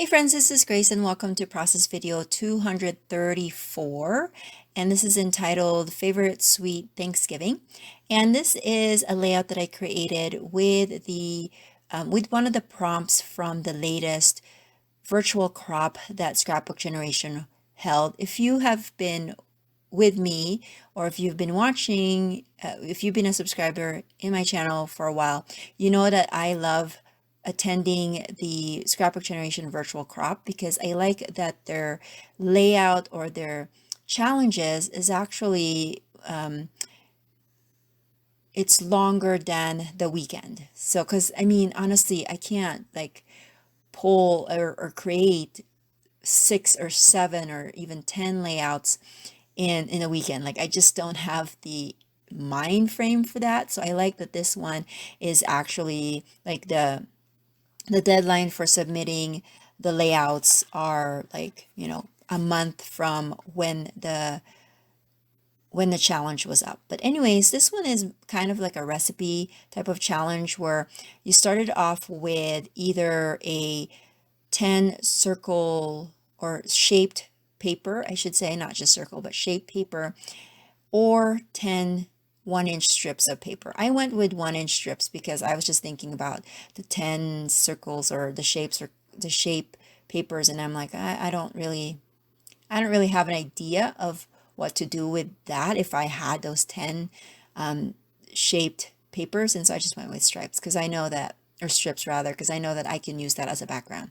friends, this is Grace and welcome to process video 234, and this is entitled Favorite Sweet Thanksgiving. And this is a layout that I created with with one of the prompts from the latest virtual crop that Scrapbook Generation held. If you have been with me, or if you've been watching, if you've been a subscriber in my channel for a while, you know that I love attending the Scrapbook Generation virtual crop because I like that their layout or their challenges is actually it's longer than the weekend. So, because I mean, honestly, I can't like pull or create 6 or 7 or even 10 layouts in a weekend. Like I just don't have the mind frame for that. So I like that this one is actually like the deadline for submitting the layouts are like, a month from when the challenge was up. But anyways, this one is kind of like a recipe type of challenge where you started off with either a 10 circle or shaped paper, I should say, not just circle, but shaped paper, or 10 1-inch strips of paper. I went with 1-inch strips because I was just thinking about the 10 circles or the shapes or the shape papers, and I'm like, I don't really have an idea of what to do with that if I had those 10 shaped papers, and so I just went with stripes because I know that, or strips rather, because I know that I can use that as a background.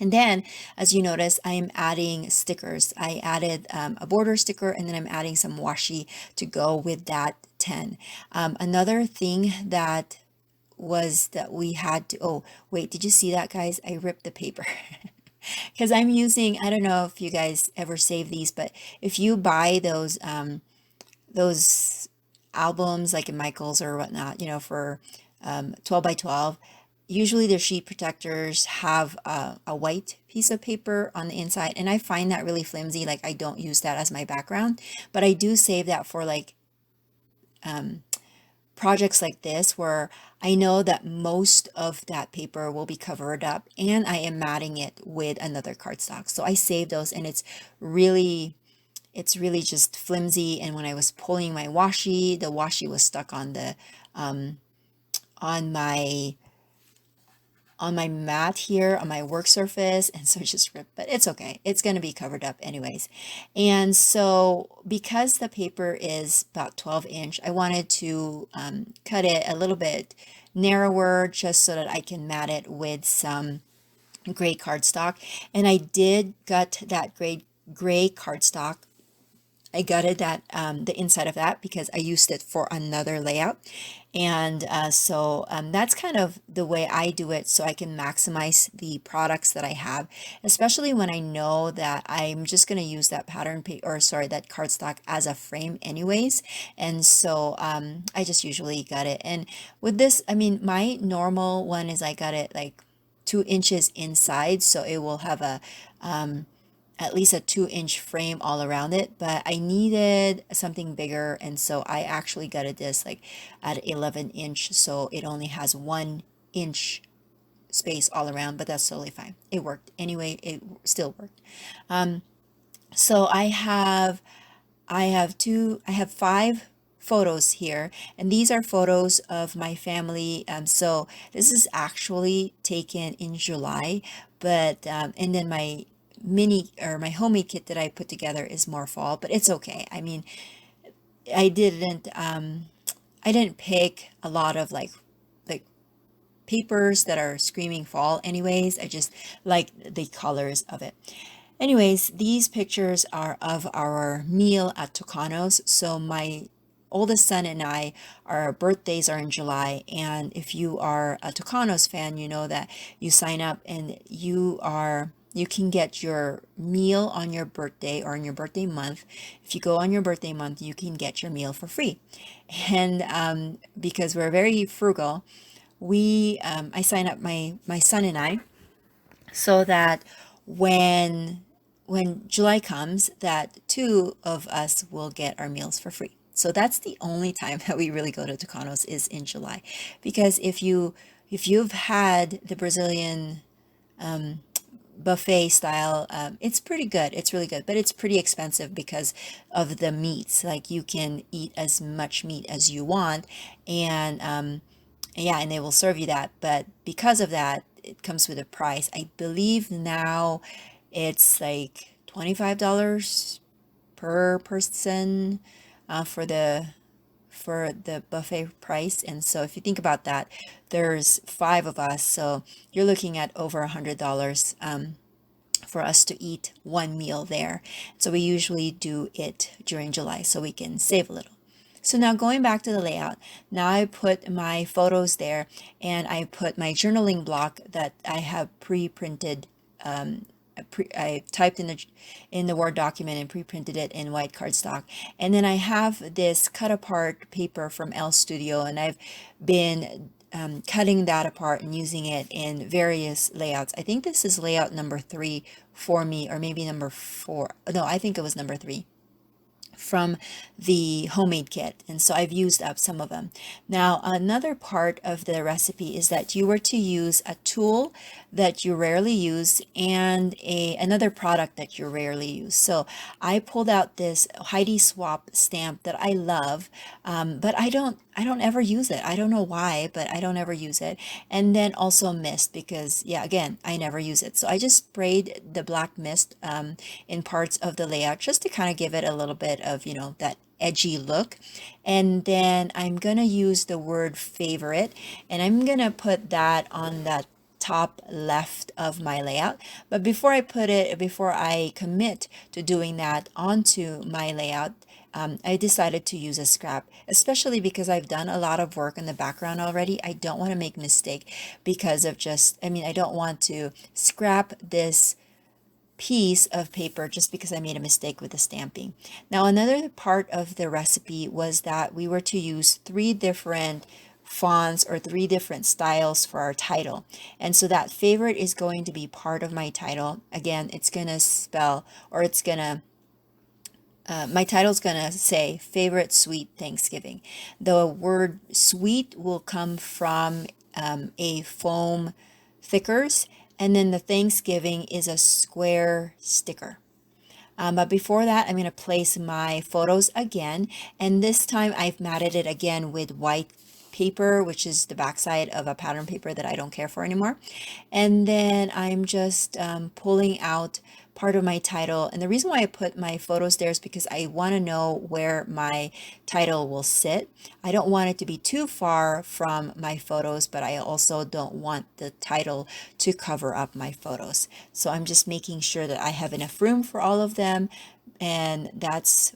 And then, as you notice, I'm adding stickers. I added a border sticker, and then I'm adding some washi to go with that 10. Another thing that we had to, oh, wait, did you see that, guys? I ripped the paper. Because I'm using, I don't know if you guys ever save these, but if you buy those albums like in Michael's or whatnot, for 12 by 12, usually their sheet protectors have a white piece of paper on the inside, and I find that really flimsy. Like I don't use that as my background, but I do save that for like projects like this where I know that most of that paper will be covered up and I am matting it with another cardstock. So I save those, and it's really just flimsy. And when I was pulling my washi, the washi was stuck on the on my mat here on my work surface, and so it just ripped, but it's okay, it's going to be covered up anyways. And so because the paper is about 12-inch, I wanted to cut it a little bit narrower just so that I can mat it with some gray cardstock. And I did gut that gray cardstock. I gutted that the inside of that because I used it for another layout. And so that's kind of the way I do it, so I can maximize the products that I have, especially when I know that I'm just going to use that pattern paper, or sorry, that cardstock as a frame anyways. And so I just usually gut it. And with this, I mean, my normal one is I got it like 2 inches inside, so it will have a at least a 2-inch frame all around it, but I needed something bigger, and so I actually gutted this like at 11-inch, so it only has 1-inch space all around, but that's totally fine. It worked anyway. It still worked. So I have 5 photos here, and these are photos of my family. So this is actually taken in July, but and then my my homemade kit that I put together is more fall, but it's okay. I mean, I didn't I didn't pick a lot of like papers that are screaming fall anyways. I just like the colors of it. Anyways, these pictures are of our meal at Tucano's. So my oldest son and I, our birthdays are in July, and if you are a Tucano's fan, you know that you sign up and you can get your meal on your birthday or in your birthday month. If you go on your birthday month, you can get your meal for free. And because we're very frugal, I sign up my son and I, so that when July comes, that 2 of us will get our meals for free. So that's the only time that we really go to Tucano's is in July, because if you've had the Brazilian buffet style. It's pretty good. It's really good, but it's pretty expensive because of the meats. Like you can eat as much meat as you want, and yeah, and they will serve you that. But because of that, it comes with a price. I believe now it's like $25 per person for the buffet price. And so if you think about that, there's five of us, so you're looking at over $100 for us to eat one meal there. So we usually do it during July so we can save a little. So now going back to the layout, now I put my photos there, and I put my journaling block that I have pre-printed. I typed in the Word document and pre-printed it in white cardstock. And then I have this cut apart paper from L Studio, and I've been cutting that apart and using it in various layouts. I think this is layout number 3 for me, or maybe number 4. No, I think it was number 3 from the homemade kit, and so I've used up some of them. Now another part of the recipe is that you were to use a tool that you rarely use and another product that you rarely use. So I pulled out this Heidi Swap stamp that I love, but I don't ever use it. I don't know why, but I don't ever use it. And then also mist, because yeah, again, I never use it. So I just sprayed the black mist in parts of the layout just to kind of give it a little bit of, that edgy look. And then I'm gonna use the word favorite, and I'm gonna put that on that top left of my layout. But before I commit to doing that onto my layout, I decided to use a scrap, especially because I've done a lot of work in the background already. I don't want to make a mistake because of I don't want to scrap this piece of paper just because I made a mistake with the stamping. Now, another part of the recipe was that we were to use 3 different fonts or 3 different styles for our title. And so that favorite is going to be part of my title. Again, it's going to spell, or it's going to my title's gonna say favorite sweet Thanksgiving. The word sweet will come from a foam thickers, and then the Thanksgiving is a square sticker. But before that, I'm going to place my photos again, and this time I've matted it again with white paper, which is the backside of a pattern paper that I don't care for anymore. And then I'm just pulling out part of my title. And the reason why I put my photos there is because I want to know where my title will sit. I don't want it to be too far from my photos, but I also don't want the title to cover up my photos. So I'm just making sure that I have enough room for all of them. And that's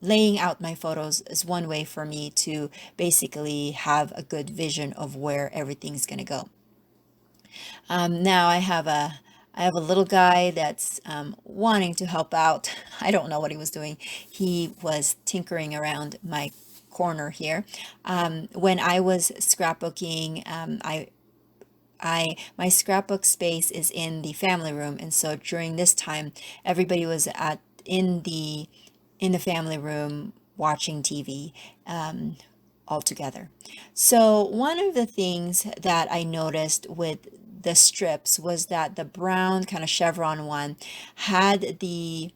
laying out my photos is one way for me to basically have a good vision of where everything's going to go. Now I have a little guy that's wanting to help out. I don't know what he was doing. He was tinkering around my corner here. When I was scrapbooking, my scrapbook space is in the family room, and so during this time, everybody was in the family room watching TV all together. So one of the things that I noticed with the strips was that the brown kind of chevron one had the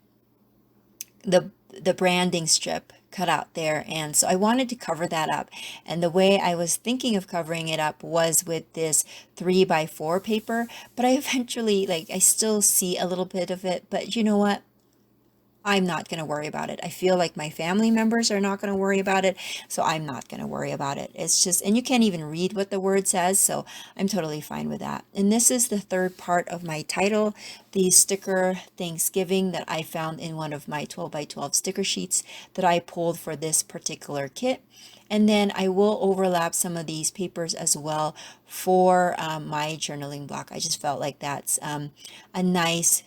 branding strip cut out there, and so I wanted to cover that up. And the way I was thinking of covering it up was with this 3x4 paper, but I eventually, I still see a little bit of it, but you know what? I'm not going to worry about it. I feel like my family members are not going to worry about it, so I'm not going to worry about it. It's just, and you can't even read what the word says, so I'm totally fine with that. And this is the third part of my title, the sticker Thanksgiving that I found in one of my 12x12 sticker sheets that I pulled for this particular kit. And then I will overlap some of these papers as well for my journaling block. I just felt like that's a nice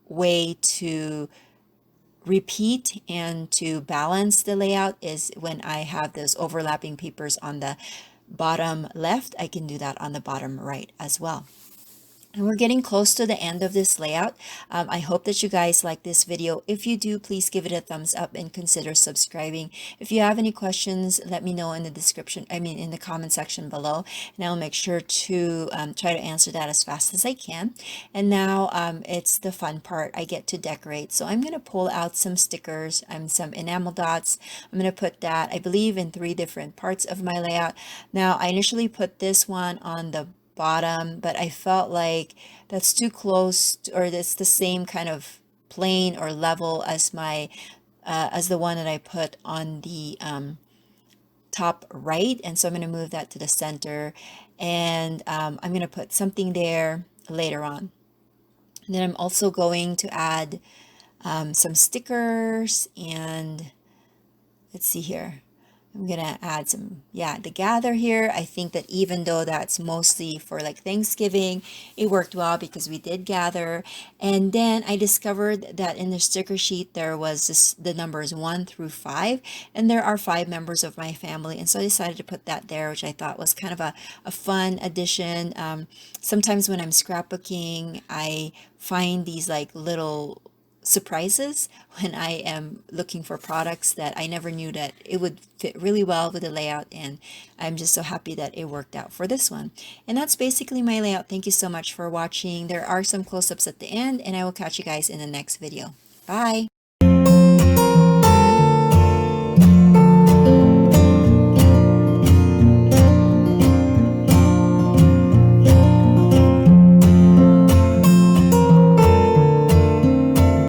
way to repeat and to balance the layout is when I have those overlapping papers on the bottom left. I can do that on the bottom right as well. And we're getting close to the end of this layout. I hope that you guys like this video. If you do, please give it a thumbs up and consider subscribing. If you have any questions, let me know in the description, in the comment section below, and I'll make sure to try to answer that as fast as I can. And now it's the fun part. I get to decorate. So I'm going to pull out some stickers, some enamel dots. I'm going to put that, I believe, in 3 different parts of my layout. Now, I initially put this one on the bottom, but I felt like that's too close or it's the same kind of plane or level as my as the one that I put on the top right, and so I'm going to move that to the center, and I'm going to put something there later on. And then I'm also going to add some stickers, and let's see here. I'm gonna add some, the gather here. I think that even though that's mostly for like Thanksgiving, it worked well because we did gather. And then I discovered that in the sticker sheet there was the numbers 1 through 5, and there are 5 members of my family, and so I decided to put that there, which I thought was kind of a fun addition. Sometimes when I'm scrapbooking, I find these like little surprises when I am looking for products that I never knew that it would fit really well with the layout, and I'm just so happy that it worked out for this one. And that's basically my layout. Thank you so much for watching. There are some close-ups at the end, and I will catch you guys in the next video. Bye!